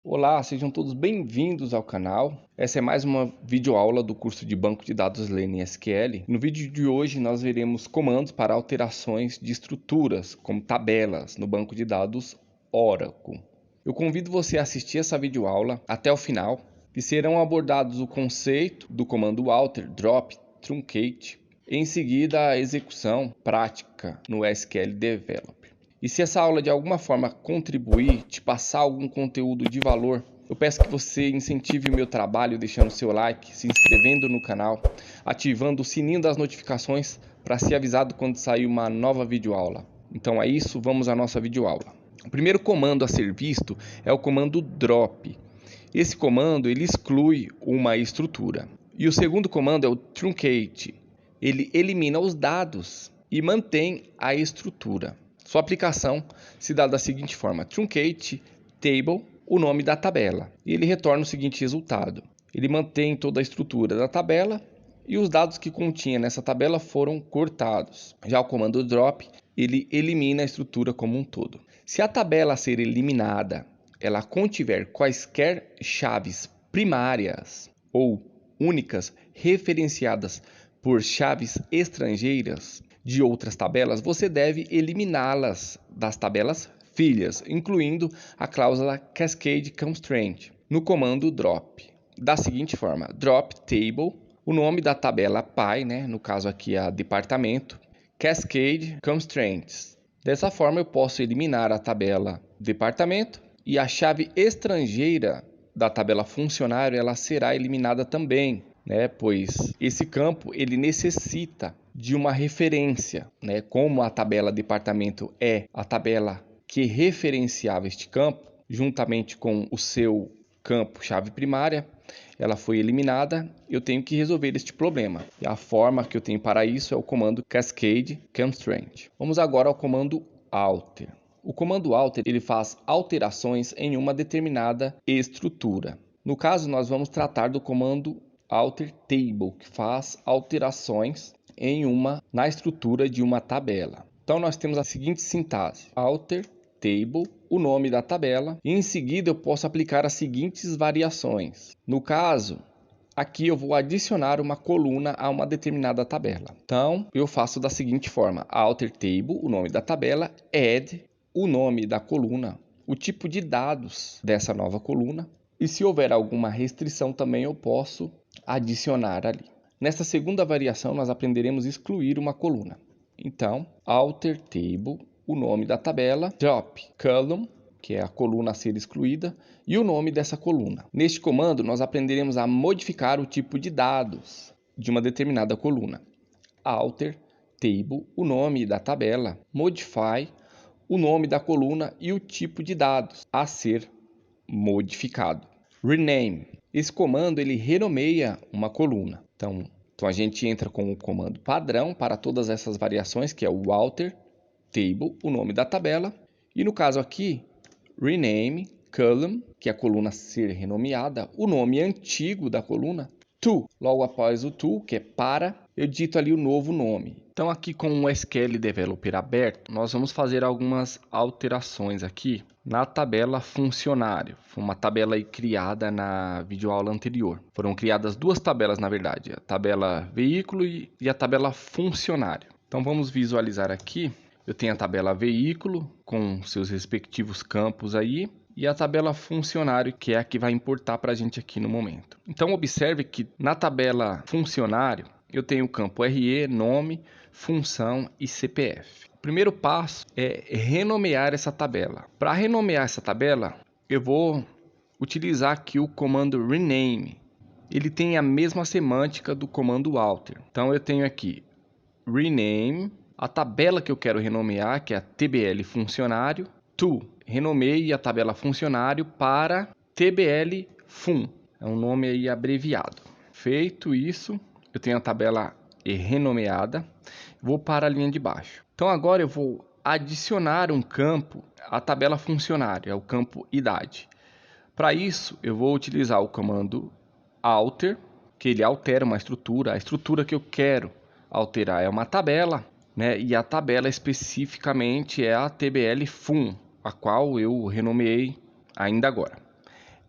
Olá, sejam todos bem-vindos ao canal. Essa é mais uma videoaula do curso de Banco de Dados Learning SQL. No vídeo de hoje nós veremos comandos para alterações de estruturas, como tabelas, no banco de dados Oracle. Eu convido você a assistir essa videoaula até o final e serão abordados o conceito do comando alter, drop, truncate, e em seguida a execução prática no SQL Developer. E se essa aula de alguma forma contribuir, te passar algum conteúdo de valor, eu peço que você incentive o meu trabalho deixando seu like, se inscrevendo no canal, ativando o sininho das notificações para ser avisado quando sair uma nova videoaula. Então é isso, vamos à nossa videoaula. O primeiro comando a ser visto é o comando drop. Esse comando ele exclui uma estrutura. E o segundo comando é o truncate. Ele elimina os dados e mantém a estrutura. Sua aplicação se dá da seguinte forma: truncate table, o nome da tabela. E ele retorna o seguinte resultado: ele mantém toda a estrutura da tabela e os dados que continha nessa tabela foram cortados. Já o comando drop, ele elimina a estrutura como um todo. Se a tabela a ser eliminada, ela contiver quaisquer chaves primárias ou únicas referenciadas por chaves estrangeiras de outras tabelas, você deve eliminá-las das tabelas filhas, incluindo a cláusula Cascade Constraint, no comando drop. Da seguinte forma: drop table, o nome da tabela pai, no caso aqui a departamento, Cascade Constraints. Dessa forma eu posso eliminar a tabela departamento e a chave estrangeira da tabela funcionário ela será eliminada também, pois esse campo ele necessita de uma referência, como a tabela departamento é a tabela que referenciava este campo, juntamente com o seu campo chave primária, ela foi eliminada, eu tenho que resolver este problema. E a forma que eu tenho para isso é o comando Cascade Constraint. Vamos agora ao comando alter. O comando alter ele faz alterações em uma determinada estrutura. No caso, nós vamos tratar do comando alter table, que faz alterações na estrutura de uma tabela. Então nós temos a seguinte sintaxe: alter table, o nome da tabela, e em seguida eu posso aplicar as seguintes variações. No caso, aqui eu vou adicionar uma coluna a uma determinada tabela. Então eu faço da seguinte forma: alter table, o nome da tabela, add, o nome da coluna, o tipo de dados dessa nova coluna, e se houver alguma restrição também eu posso adicionar ali. Nesta segunda variação nós aprenderemos a excluir uma coluna. Então, alter table, o nome da tabela, drop column, que é a coluna a ser excluída, e o nome dessa coluna. Neste comando nós aprenderemos a modificar o tipo de dados de uma determinada coluna. Alter table, o nome da tabela, modify, o nome da coluna e o tipo de dados a ser modificado. Rename, esse comando ele renomeia uma coluna. Então a gente entra com o comando padrão para todas essas variações, que é o alter table, o nome da tabela, e no caso aqui, rename column, que é a coluna ser renomeada, o nome antigo da coluna, to, logo após o to, que é para, eu digito ali o novo nome. Então aqui com o SQL Developer aberto, nós vamos fazer algumas alterações aqui na tabela funcionário. Foi uma tabela aí criada na videoaula anterior. Foram criadas duas tabelas, na verdade, a tabela veículo e a tabela funcionário. Então vamos visualizar aqui. Eu tenho a tabela veículo com seus respectivos campos aí e a tabela funcionário, que é a que vai importar para a gente aqui no momento. Então observe que na tabela funcionário eu tenho o campo RE, nome, função e CPF. O primeiro passo é renomear essa tabela. Para renomear essa tabela, eu vou utilizar aqui o comando rename. Ele tem a mesma semântica do comando alter. Então eu tenho aqui rename, a tabela que eu quero renomear, que é a TBL funcionário, to, renomeie a tabela funcionário para TBL fun. É um nome aí abreviado. Feito isso, eu tenho a tabela renomeada, vou para a linha de baixo. Então agora eu vou adicionar um campo à tabela funcionário, é o campo idade. Para isso eu vou utilizar o comando alter, que ele altera uma estrutura. A estrutura que eu quero alterar é uma tabela, e a tabela especificamente é a TBL fun, a qual eu renomeei ainda agora.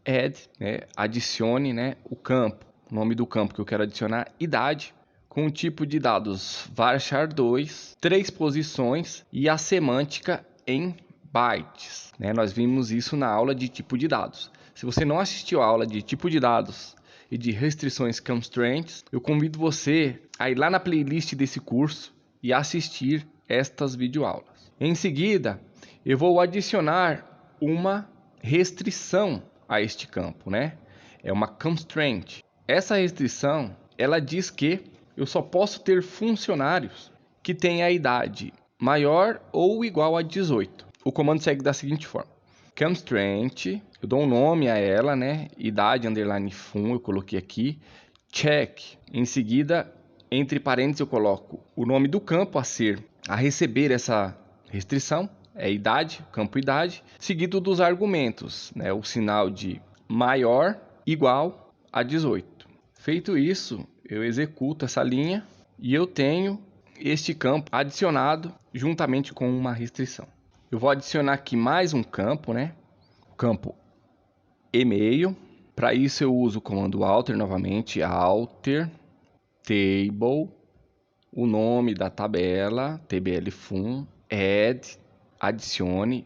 add, né, adicione, né, o campo, o nome do campo que eu quero adicionar, idade, com o tipo de dados varchar2, 3 posições e a semântica em bytes, né? Nós vimos isso na aula de tipo de dados. Se você não assistiu a aula de tipo de dados e de restrições constraints, eu convido você a ir lá na playlist desse curso e assistir estas videoaulas. Em seguida, eu vou adicionar uma restrição a este campo, né? É uma constraint. Essa restrição, ela diz que eu só posso ter funcionários que tenham a idade maior ou igual a 18. O comando segue da seguinte forma: constraint, eu dou um nome a ela, né? Idade underline fun, eu coloquei aqui. Check. Em seguida, entre parênteses, eu coloco o nome do campo a receber essa restrição, é idade, campo idade, seguido dos argumentos, né? O sinal de maior igual a 18. Feito isso, eu executo essa linha e eu tenho este campo adicionado juntamente com uma restrição. Eu vou adicionar aqui mais um campo, né? O campo e-mail. Para isso eu uso o comando alter novamente, alter table, o nome da tabela, tblfun, add, adicione,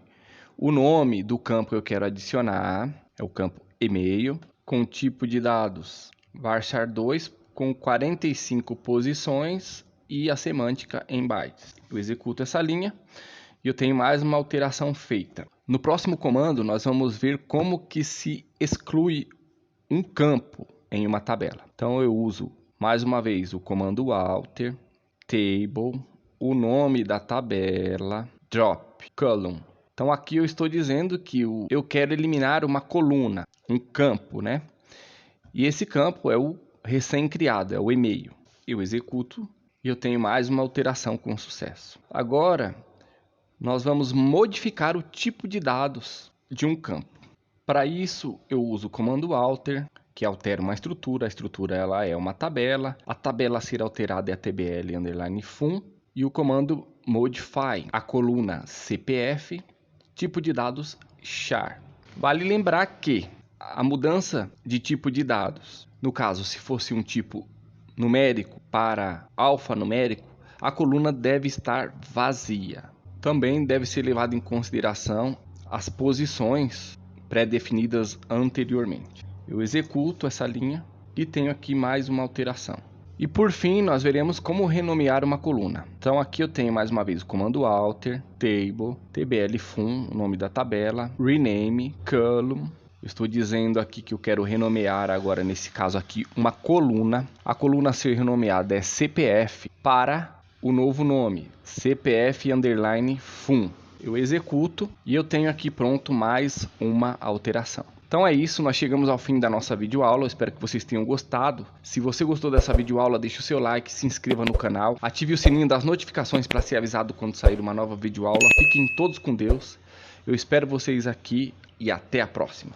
o nome do campo que eu quero adicionar, é o campo e-mail, com tipo de dados varchar2 com 45 posições e a semântica em bytes. Eu executo essa linha e eu tenho mais uma alteração feita. No próximo comando nós vamos ver como que se exclui um campo em uma tabela. Então eu uso mais uma vez o comando alter table, o nome da tabela, drop column. Então aqui eu estou dizendo que eu quero eliminar uma coluna, um campo, né? E esse campo é o recém-criado, é o e-mail. Eu executo e eu tenho mais uma alteração com sucesso. Agora nós vamos modificar o tipo de dados de um campo. Para isso eu uso o comando alter, que altera uma estrutura. A estrutura ela é uma tabela. A tabela a ser alterada é a tbl underline fun. E o comando modify, a coluna CPF, tipo de dados char. Vale lembrar que a mudança de tipo de dados, no caso, se fosse um tipo numérico para alfanumérico, a coluna deve estar vazia. Também deve ser levado em consideração as posições pré-definidas anteriormente. Eu executo essa linha e tenho aqui mais uma alteração. E por fim, nós veremos como renomear uma coluna. Então aqui eu tenho mais uma vez o comando alter, table, tblfun, o nome da tabela, rename, column. Eu estou dizendo aqui que eu quero renomear agora, nesse caso aqui, uma coluna. A coluna a ser renomeada é CPF para o novo nome, CPF underline fun. Eu executo e eu tenho aqui pronto mais uma alteração. Então é isso, nós chegamos ao fim da nossa videoaula, eu espero que vocês tenham gostado. Se você gostou dessa videoaula, deixe o seu like, se inscreva no canal, ative o sininho das notificações para ser avisado quando sair uma nova videoaula. Fiquem todos com Deus, eu espero vocês aqui e até a próxima.